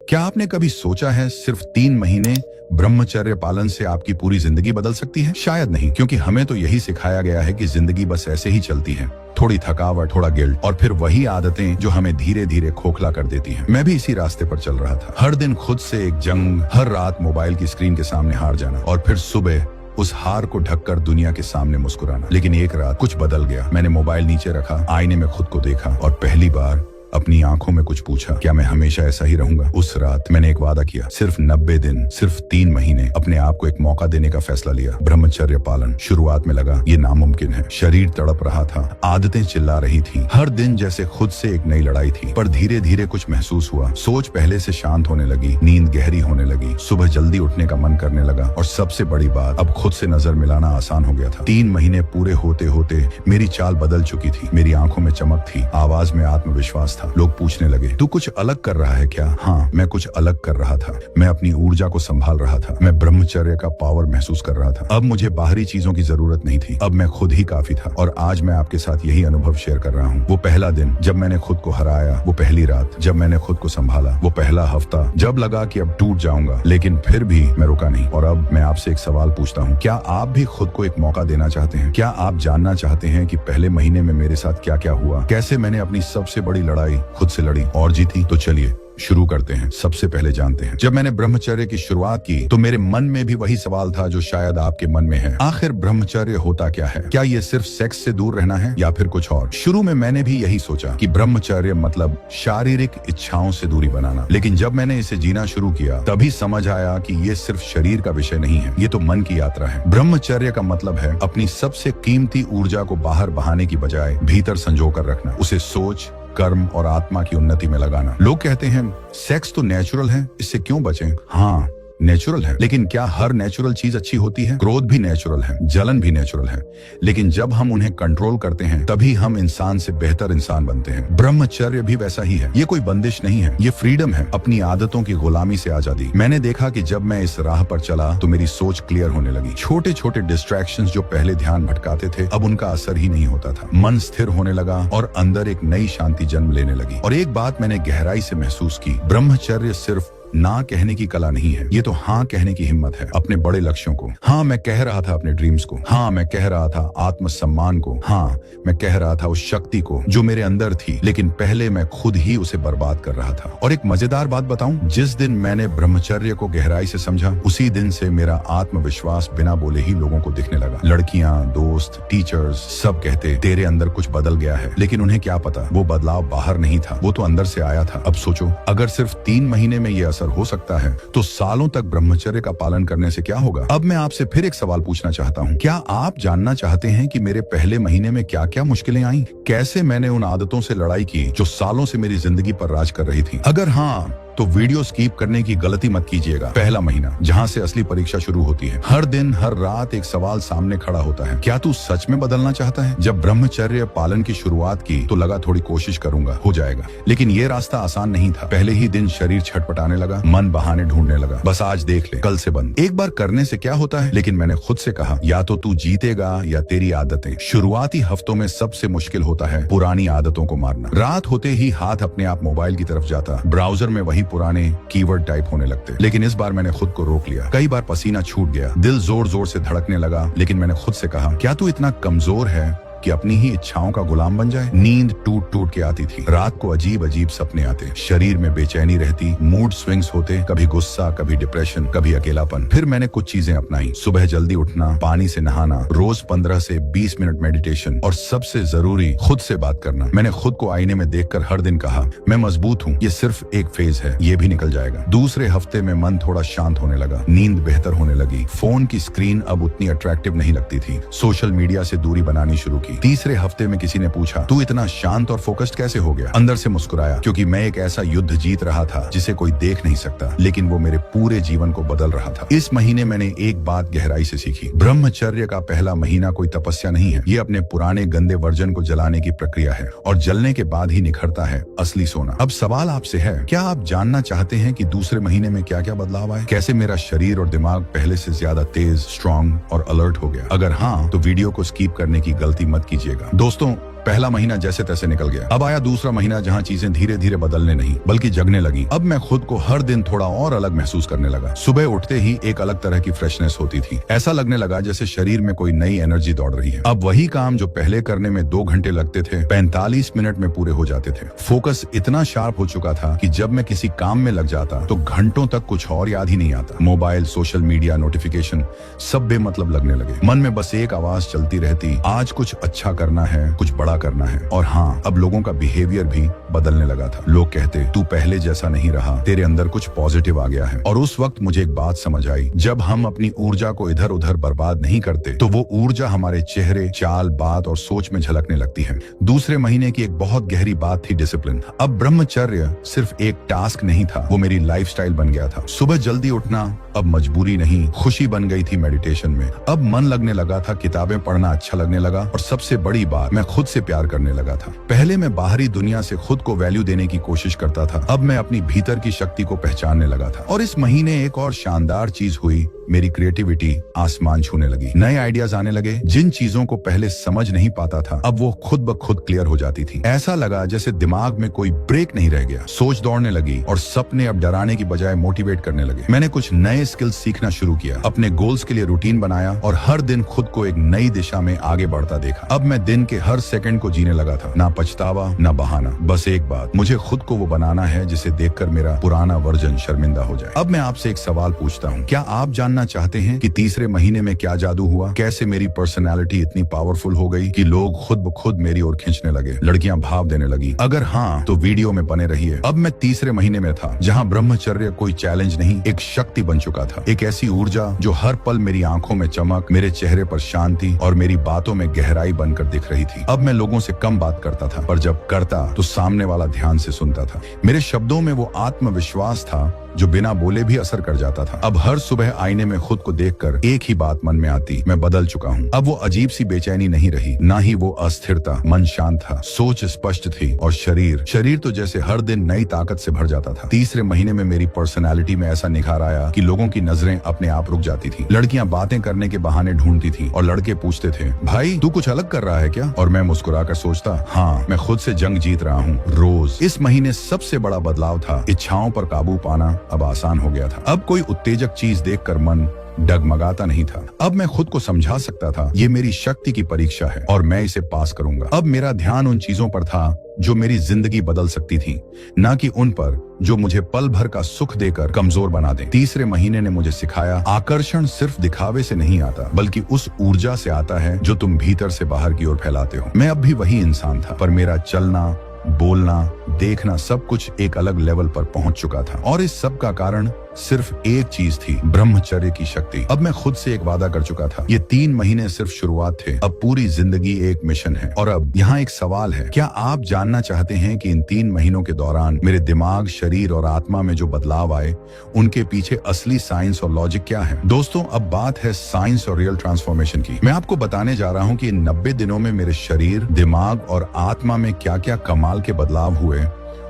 क्या आपने कभी सोचा है सिर्फ 3 महीने ब्रह्मचर्य पालन से आपकी पूरी जिंदगी बदल सकती है? शायद नहीं, क्योंकि हमें तो यही सिखाया गया है कि जिंदगी बस ऐसे ही चलती है, थोड़ी थकावट, थोड़ा गिल्ट और फिर वही आदतें जो हमें धीरे धीरे खोखला कर देती हैं। मैं भी इसी रास्ते पर चल रहा था, हर दिन खुद से एक जंग, हर रात मोबाइल की स्क्रीन के सामने हार जाना और फिर सुबह उस हार को ढककर दुनिया के सामने मुस्कुराना। लेकिन एक रात कुछ बदल गया। मैंने मोबाइल नीचे रखा, आईने में खुद को देखा और पहली बार अपनी आंखों में कुछ पूछा, क्या मैं हमेशा ऐसा ही रहूंगा? उस रात मैंने एक वादा किया, सिर्फ 90 दिन, सिर्फ 3 महीने अपने आप को एक मौका देने का फैसला लिया। ब्रह्मचर्य पालन। शुरुआत में लगा ये नामुमकिन है, शरीर तड़प रहा था, आदतें चिल्ला रही थी, हर दिन जैसे खुद से एक नई लड़ाई थी। पर धीरे धीरे कुछ महसूस हुआ, सोच पहले से शांत होने लगी, नींद गहरी होने लगी, सुबह जल्दी उठने का मन करने लगा और सबसे बड़ी बात, अब खुद से नजर मिलाना आसान हो गया था। 3 महीने पूरे होते होते मेरी चाल बदल चुकी थी, मेरी आंखों में चमक थी, आवाज में आत्मविश्वास था। लोग पूछने लगे, तू कुछ अलग कर रहा है क्या? हाँ, मैं कुछ अलग कर रहा था। मैं अपनी ऊर्जा को संभाल रहा था, मैं ब्रह्मचर्य का पावर महसूस कर रहा था। अब मुझे बाहरी चीजों की जरूरत नहीं थी, अब मैं खुद ही काफी था। और आज मैं आपके साथ यही अनुभव शेयर कर रहा हूँ। वो पहला दिन जब मैंने खुद को हराया, वो पहली रात जब मैंने खुद को संभाला, वो पहला हफ्ता जब लगा कि अब टूट जाऊंगा, लेकिन फिर भी मैं रुका नहीं। और अब मैं आपसे एक सवाल पूछता हूँ, क्या आप भी खुद को एक मौका देना चाहते हैं? क्या आप जानना चाहते हैं कि पहले महीने में मेरे साथ क्या क्या हुआ, कैसे मैंने अपनी सबसे बड़ी लड़ाई खुद से लड़ी और जीती? तो चलिए शुरू करते हैं। सबसे पहले जानते हैं, जब मैंने ब्रह्मचर्य की शुरुआत की तो मेरे मन में भी वही सवाल था जो शायद आपके मन में है। आखिर ब्रह्मचर्य होता क्या है? क्या ये सिर्फ सेक्स से दूर रहना है या फिर कुछ और? शुरू में मैंने भी यही सोचा कि ब्रह्मचर्य मतलब शारीरिक इच्छाओं से दूरी बनाना। लेकिन जब मैंने इसे जीना शुरू किया तभी समझ आया कि ये सिर्फ शरीर का विषय नहीं है, ये तो मन की यात्रा है। ब्रह्मचर्य का मतलब है अपनी सबसे कीमती ऊर्जा को बाहर बहाने की बजाय भीतर संजो कर रखना, उसे सोच, कर्म और आत्मा की उन्नति में लगाना। लोग कहते हैं सेक्स तो नेचुरल है, इससे क्यों बचें? हाँ, नेचुरल है, लेकिन क्या हर नेचुरल चीज अच्छी होती है? क्रोध भी नेचुरल है, जलन भी नेचुरल है, लेकिन जब हम उन्हें कंट्रोल करते हैं तभी हम इंसान से बेहतर इंसान बनते हैं। ब्रह्मचर्य भी वैसा ही है, ये कोई बंदिश नहीं है, ये फ्रीडम है, अपनी आदतों की गुलामी से आजादी। मैंने देखा कि जब मैं इस राह पर चला तो मेरी सोच क्लियर होने लगी। छोटे छोटे डिस्ट्रैक्शंस जो पहले ध्यान भटकाते थे अब उनका असर ही नहीं होता था। मन स्थिर होने लगा और अंदर एक नई शांति जन्म लेने लगी। और एक बात मैंने गहराई से महसूस की, ब्रह्मचर्य सिर्फ ना कहने की कला नहीं है, ये तो हाँ कहने की हिम्मत है। अपने बड़े लक्ष्यों को हाँ मैं कह रहा था, अपने ड्रीम्स को हाँ मैं कह रहा था, आत्मसम्मान को हाँ मैं कह रहा था, उस शक्ति को जो मेरे अंदर थी, लेकिन पहले मैं खुद ही उसे बर्बाद कर रहा था। और एक मजेदार बात बताऊं, जिस दिन मैंने ब्रह्मचर्य को गहराई से समझा उसी दिन से मेरा आत्मविश्वास बिना बोले ही लोगों को दिखने लगा। लड़कियां, दोस्त, टीचर्स सब कहते तेरे अंदर कुछ बदल गया है, लेकिन उन्हें क्या पता वो बदलाव बाहर नहीं था, वो तो अंदर से आया था। अब सोचो, अगर सिर्फ 3 महीने में ये असर हो सकता है तो सालों तक ब्रह्मचर्य का पालन करने से क्या होगा? अब मैं आपसे फिर एक सवाल पूछना चाहता हूँ, क्या आप जानना चाहते हैं कि मेरे पहले महीने में क्या क्या मुश्किलें आईं? कैसे मैंने उन आदतों से लड़ाई की जो सालों से मेरी जिंदगी पर राज कर रही थी? अगर हाँ तो वीडियो स्किप करने की गलती मत कीजिएगा। पहला महीना, जहाँ से असली परीक्षा शुरू होती है। हर दिन हर रात एक सवाल सामने खड़ा होता है, क्या तू सच में बदलना चाहता है? जब ब्रह्मचर्य पालन की शुरुआत की तो लगा थोड़ी कोशिश करूंगा, हो जाएगा, लेकिन ये रास्ता आसान नहीं था। पहले ही दिन शरीर छटपटाने लगा, मन बहाने ढूंढने लगा, बस आज देख ले, कल से बंद। एक बार करने से क्या होता है? लेकिन मैंने खुद से कहा, या तो तू जीतेगा या तेरी आदतें। शुरुआती हफ्तों में सबसे मुश्किल होता है पुरानी आदतों को मारना। रात होते ही हाथ अपने आप मोबाइल की तरफ जाता, ब्राउजर में वही पुराने कीवर्ड टाइप होने लगते। लेकिन इस बार मैंने खुद को रोक लिया। कई बार पसीना छूट गया, दिल जोर जोर से धड़कने लगा, लेकिन मैंने खुद से कहा, क्या तू इतना कमजोर है कि अपनी ही इच्छाओं का गुलाम बन जाए? नींद टूट टूट के आती थी, रात को अजीब अजीब सपने आते, शरीर में बेचैनी रहती, मूड स्विंग्स होते, कभी गुस्सा, कभी डिप्रेशन, कभी अकेलापन। फिर मैंने कुछ चीजें अपनाई, सुबह जल्दी उठना, पानी से नहाना, रोज 15 से 20 मिनट मेडिटेशन और सबसे जरूरी खुद से बात करना। मैंने खुद को आईने में देखकर हर दिन कहा, मैं मजबूत हूँ, ये सिर्फ एक फेज है, ये भी निकल जाएगा। दूसरे हफ्ते में मन थोड़ा शांत होने लगा, नींद बेहतर होने लगी, फोन की स्क्रीन अब उतनी अट्रैक्टिव नहीं लगती थी, सोशल मीडिया से दूरी बनानी शुरू की। तीसरे हफ्ते में किसी ने पूछा, तू इतना शांत और फोकस्ड कैसे हो गया? अंदर से मुस्कुराया, क्योंकि मैं एक ऐसा युद्ध जीत रहा था जिसे कोई देख नहीं सकता, लेकिन वो मेरे पूरे जीवन को बदल रहा था। इस महीने मैंने एक बात गहराई से सीखी, ब्रह्मचर्य का पहला महीना कोई तपस्या नहीं है, ये अपने पुराने गंदे वर्जन को जलाने की प्रक्रिया है, और जलने के बाद ही निखरता है असली सोना। अब सवाल आपसे है, क्या आप जानना चाहते हैं कि दूसरे महीने में क्या क्या बदलाव आए? कैसे मेरा शरीर और दिमाग पहले से ज्यादा तेज, स्ट्रॉन्ग और अलर्ट हो गया? अगर हाँ तो वीडियो को स्किप करने की गलती मत कीजिएगा। दोस्तों, पहला महीना जैसे तैसे निकल गया। अब आया दूसरा महीना, जहाँ चीजें धीरे धीरे बदलने नहीं बल्कि जगने लगी। अब मैं खुद को हर दिन थोड़ा और अलग महसूस करने लगा। सुबह उठते ही एक अलग तरह की फ्रेशनेस होती थी। ऐसा लगने लगा जैसे शरीर में कोई नई एनर्जी दौड़ रही है। अब वही काम जो पहले करने में 2 घंटे लगते थे, 45 मिनट में पूरे हो जाते थे। फोकस इतना शार्प हो चुका था कि जब मैं किसी काम में लग जाता तो घंटों तक कुछ और याद ही नहीं आता। मोबाइल, सोशल मीडिया, नोटिफिकेशन सब बेमतलब लगने लगे। मन में बस एक आवाज चलती रहती, आज कुछ अच्छा करना है, कुछ बड़ा करना है। और हाँ, अब लोगों का बिहेवियर भी बदलने लगा था। लोग कहते, तू पहले जैसा नहीं रहा, तेरे अंदर कुछ पॉजिटिव आ गया है। और उस वक्त मुझे एक बात समझ आई, जब हम अपनी ऊर्जा को इधर उधर बर्बाद नहीं करते तो वो ऊर्जा हमारे चेहरे, चाल, बात और सोच में झलकने लगती है। दूसरे महीने की एक बहुत गहरी बात थी डिसिप्लिन। अब ब्रह्मचर्य सिर्फ एक टास्क नहीं था, वो मेरी लाइफस्टाइल बन गया था। सुबह जल्दी उठना अब मजबूरी नहीं, खुशी बन गई थी मेडिटेशन में। अब मन लगने लगा था, किताबें पढ़ना अच्छा लगने लगा। और सबसे बड़ी बात, मैं खुद से प्यार करने लगा था। पहले मैं बाहरी दुनिया से खुद को वैल्यू देने की कोशिश करता था, अब मैं अपनी भीतर की शक्ति को पहचानने लगा था। और इस महीने एक और शानदार चीज हुई, मेरी क्रिएटिविटी आसमान छूने लगी। नए आइडियाज आने लगे। जिन चीजों को पहले समझ नहीं पाता था, अब वो खुद ब खुद क्लियर हो जाती थी। ऐसा लगा जैसे दिमाग में कोई ब्रेक नहीं रह गया। सोच दौड़ने लगी और सपने अब डराने की बजाय मोटिवेट करने लगे। मैंने कुछ नए स्किल्स सीखना शुरू किया, अपने गोल्स के लिए रूटीन बनाया और हर दिन खुद को एक नई दिशा में आगे बढ़ता देखा। अब मैं दिन के हर सेकंड को जीने लगा था, ना पछतावा ना बहाना, बस एक बात, मुझे खुद को वो बनाना है जिसे देखकर मेरा पुराना वर्जन शर्मिंदा हो जाए। अब मैं आपसे एक सवाल पूछता हूँ, क्या आप जानना चाहते हैं कि तीसरे महीने में क्या जादू हुआ? कैसे मेरी पर्सनैलिटी इतनी पावरफुल हो गई कि लोग खुद ब खुद मेरी ओर खींचने लगे, लड़कियां भाव देने लगी? अगर हाँ, तो वीडियो में बने रहिए। अब मैं तीसरे महीने में था, जहाँ ब्रह्मचर्य कोई चैलेंज नहीं, एक शक्ति बन चुका था। एक ऐसी ऊर्जा जो हर पल मेरी आंखों में चमक, मेरे चेहरे पर शांति और मेरी बातों में गहराई बनकर दिख रही थी। अब मैं लोगों से कम बात करता था, पर जब करता तो सामने वाला ध्यान से सुनता था। मेरे शब्दों में वो आत्मविश्वास था जो बिना बोले भी असर कर जाता था। अब हर सुबह आईने में खुद को देखकर एक ही बात मन में आती, मैं बदल चुका हूँ। अब वो अजीब सी बेचैनी नहीं रही, ना ही वो अस्थिरता। मन शांत था, सोच स्पष्ट थी और शरीर तो जैसे हर दिन नई ताकत से भर जाता था। तीसरे महीने में मेरी पर्सनैलिटी में ऐसा निखार आया कि लोगों की नजरें अपने आप रुक जाती थी। लड़कियां बातें करने के बहाने ढूंढती थी और लड़के पूछते थे, भाई तू कुछ अलग कर रहा है क्या? और मैं मुस्कुराकर सोचता, हाँ, मैं खुद से जंग जीत रहा हूँ रोज। इस महीने सबसे बड़ा बदलाव था, इच्छाओं पर काबू पाना अब आसान हो गया था। अब कोई उत्तेजक चीज देखकर मन डगमगाता नहीं था। अब मैं खुद को समझा सकता था, ये मेरी शक्ति की परीक्षा है और मैं इसे पास करूंगा। अब मेरा ध्यान उन चीजों पर था जो मेरी जिंदगी बदल सकती थी, ना कि उन पर जो मुझे पल भर का सुख देकर कमजोर बना दे। तीसरे महीने ने मुझे सिखाया, आकर्षण सिर्फ दिखावे से नहीं आता, बल्कि उस ऊर्जा से आता है जो तुम भीतर से बाहर की ओर फैलाते हो। मैं अब भी वही इंसान था, पर मेरा चलना, बोलना, देखना सब कुछ एक अलग लेवल पर पहुंच चुका था। और इस सब का कारण सिर्फ एक चीज थी, ब्रह्मचर्य की शक्ति। अब मैं खुद से एक वादा कर चुका था, ये 3 महीने सिर्फ शुरुआत थे, अब पूरी जिंदगी एक मिशन है। और अब यहाँ एक सवाल है, क्या आप जानना चाहते हैं कि इन 3 महीनों के दौरान मेरे दिमाग, शरीर और आत्मा में जो बदलाव आए, उनके पीछे असली साइंस और लॉजिक क्या है? दोस्तों, अब बात है साइंस और रियल ट्रांसफॉर्मेशन की। मैं आपको बताने जा रहा हूँ कि इन 90 दिनों में मेरे शरीर, दिमाग और आत्मा में क्या क्या कमाल के बदलाव हुए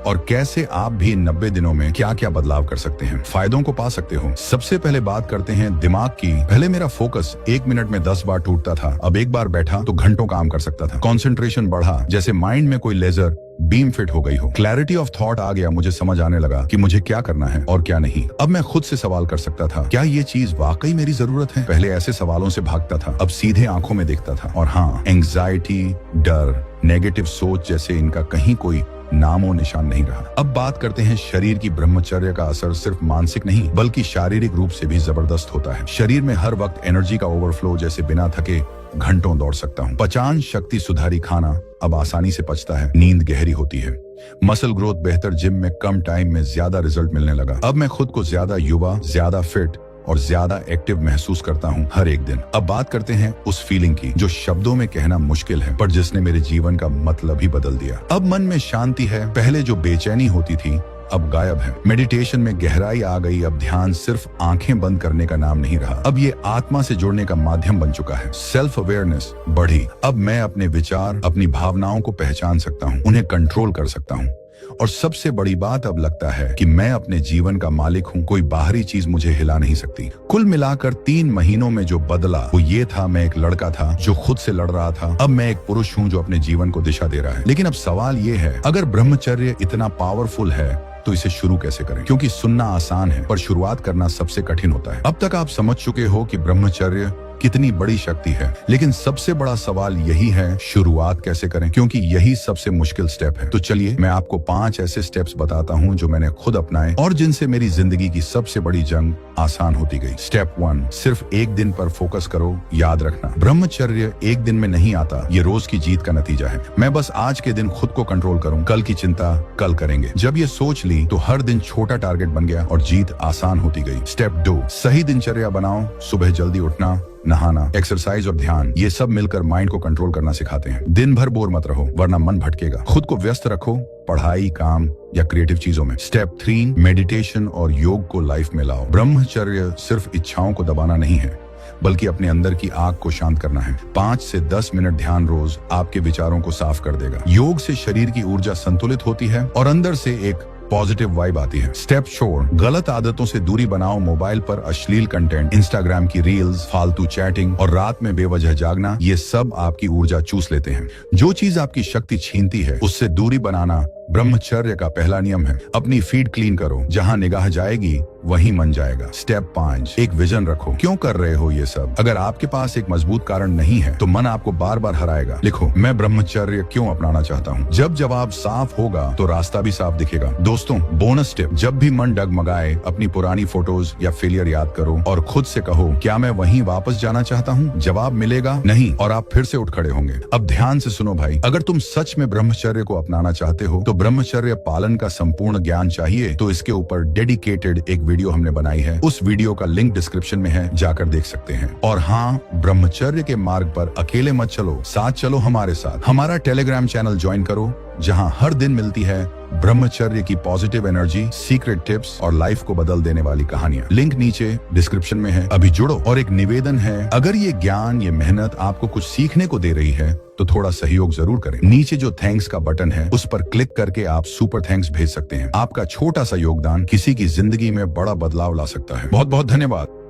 और कैसे आप भी इन 90 दिनों में क्या क्या बदलाव कर सकते हैं, फायदों को पा सकते हो। सबसे पहले बात करते हैं दिमाग की। पहले मेरा फोकस 1 मिनट में 10 बार टूटता था, अब एक बार बैठा तो घंटों काम कर सकता था। कंसंट्रेशन बढ़ा, जैसे माइंड में कोई लेजर बीम फिट हो गई हो। क्लैरिटी ऑफ थॉट आ गया, मुझे समझ आने लगा कि मुझे क्या करना है और क्या नहीं। अब मैं खुद से सवाल कर सकता था, क्या ये चीज वाकई मेरी जरूरत है? पहले ऐसे सवालों से भागता था, अब सीधे आंखों में देखता था। और हाँ, एंग्जाइटी, डर, नेगेटिव सोच जैसे इनका कहीं कोई नामो निशान नहीं रहा। अब बात करते हैं शरीर की। ब्रह्मचर्य का असर सिर्फ मानसिक नहीं बल्कि शारीरिक रूप से भी जबरदस्त होता है। शरीर में हर वक्त एनर्जी का ओवरफ्लो, जैसे बिना थके घंटों दौड़ सकता हूँ। पचान शक्ति सुधारी खाना अब आसानी से पचता है, नींद गहरी होती है, मसल ग्रोथ बेहतर, जिम में कम टाइम में ज्यादा रिजल्ट मिलने लगा। अब मैं खुद को ज्यादा युवा, ज्यादा फिट और ज्यादा एक्टिव महसूस करता हूँ हर एक दिन। अब बात करते हैं उस फीलिंग की जो शब्दों में कहना मुश्किल है, पर जिसने मेरे जीवन का मतलब ही बदल दिया। अब मन में शांति है, पहले जो बेचैनी होती थी अब गायब है। मेडिटेशन में गहराई आ गई, अब ध्यान सिर्फ आंखें बंद करने का नाम नहीं रहा, अब ये आत्मा से जुड़ने का माध्यम बन चुका है। सेल्फ अवेयरनेस बढ़ी, अब मैं अपने विचार, अपनी भावनाओं को पहचान सकता हूँ, उन्हें कंट्रोल कर सकता हूँ। और सबसे बड़ी बात अब लगता है कि मैं अपने जीवन का मालिक हूँ, कोई बाहरी चीज मुझे हिला नहीं सकती। कुल मिलाकर 3 महीनों में जो बदला वो ये था, मैं एक लड़का था जो खुद से लड़ रहा था, अब मैं एक पुरुष हूँ जो अपने जीवन को दिशा दे रहा है। लेकिन अब सवाल ये है, अगर ब्रह्मचर्य इतना पावरफुल है तो इसे शुरू कैसे करें? क्योंकि सुनना आसान है पर शुरुआत करना सबसे कठिन होता है। अब तक आप समझ चुके हो कि ब्रह्मचर्य कितनी बड़ी शक्ति है, लेकिन सबसे बड़ा सवाल यही है, शुरुआत कैसे करें? क्योंकि यही सबसे मुश्किल स्टेप है। तो चलिए मैं आपको 5 ऐसे स्टेप्स बताता हूं जो मैंने खुद अपनाए और जिनसे मेरी जिंदगी की सबसे बड़ी जंग आसान होती गई। स्टेप 1, सिर्फ एक दिन पर फोकस करो। याद रखना, ब्रह्मचर्य एक दिन में नहीं आता, ये रोज की जीत का नतीजा है। मैं बस आज के दिन खुद को कंट्रोल करूं, कल की चिंता कल करेंगे। जब ये सोच ली तो हर दिन छोटा टारगेट बन गया और जीत आसान होती गई। स्टेप 2, सही दिनचर्या बनाओ। सुबह जल्दी उठना, नहाना, एक्सरसाइज और ध्यान, ये सब मिलकर माइंड को कंट्रोल करना सिखाते हैं। दिन भर बोर मत रहो वरना मन भटकेगा। खुद को व्यस्त रखो, पढ़ाई, काम या क्रिएटिव चीजों में। स्टेप 3, मेडिटेशन और योग को लाइफ में लाओ। ब्रह्मचर्य सिर्फ इच्छाओं को दबाना नहीं है, बल्कि अपने अंदर की आग को शांत करना है। 5 से 10 मिनट ध्यान रोज आपके विचारों को साफ कर देगा। योग से शरीर की ऊर्जा संतुलित होती है और अंदर से एक पॉजिटिव वाइब आती है। स्टेप 4, गलत आदतों से दूरी बनाओ। मोबाइल पर अश्लील कंटेंट, इंस्टाग्राम की रील्स, फालतू चैटिंग और रात में बेवजह जागना, ये सब आपकी ऊर्जा चूस लेते हैं। जो चीज आपकी शक्ति छीनती है उससे दूरी बनाना ब्रह्मचर्य का पहला नियम है। अपनी फीड क्लीन करो, जहां निगाह जाएगी वहीं मन जाएगा। स्टेप 5, एक विजन रखो। क्यों कर रहे हो ये सब? अगर आपके पास एक मजबूत कारण नहीं है तो मन आपको बार बार हराएगा। लिखो, मैं ब्रह्मचर्य क्यों अपनाना चाहता हूँ। जब जवाब साफ होगा तो रास्ता भी साफ दिखेगा। दोस्तों, बोनस टिप, जब भी मन डगमगाए अपनी पुरानी फोटोज या फेलियर याद करो और खुद से कहो, क्या मैं वहीं वापस जाना चाहता हूँ? जवाब मिलेगा नहीं और आप फिर से उठ खड़े होंगे। अब ध्यान से सुनो भाई, अगर तुम सच में ब्रह्मचर्य को अपनाना चाहते हो तो ब्रह्मचर्य पालन का संपूर्ण ज्ञान चाहिए तो इसके ऊपर डेडिकेटेड एक वीडियो हमने बनाई है। उस वीडियो का लिंक डिस्क्रिप्शन में है, जाकर देख सकते हैं। और हाँ, ब्रह्मचर्य के मार्ग पर अकेले मत चलो, साथ चलो हमारे साथ। हमारा टेलीग्राम चैनल ज्वाइन करो, जहां हर दिन मिलती है ब्रह्मचर्य की पॉजिटिव एनर्जी, सीक्रेट टिप्स और लाइफ को बदल देने वाली कहानियां। लिंक नीचे डिस्क्रिप्शन में है, अभी जुड़ो। और एक निवेदन है, अगर ये ज्ञान, ये मेहनत आपको कुछ सीखने को दे रही है तो थोड़ा सहयोग जरूर करें। नीचे जो थैंक्स का बटन है उस पर क्लिक करके आप सुपर थैंक्स भेज सकते हैं। आपका छोटा सा योगदान किसी की जिंदगी में बड़ा बदलाव ला सकता है। बहुत बहुत धन्यवाद।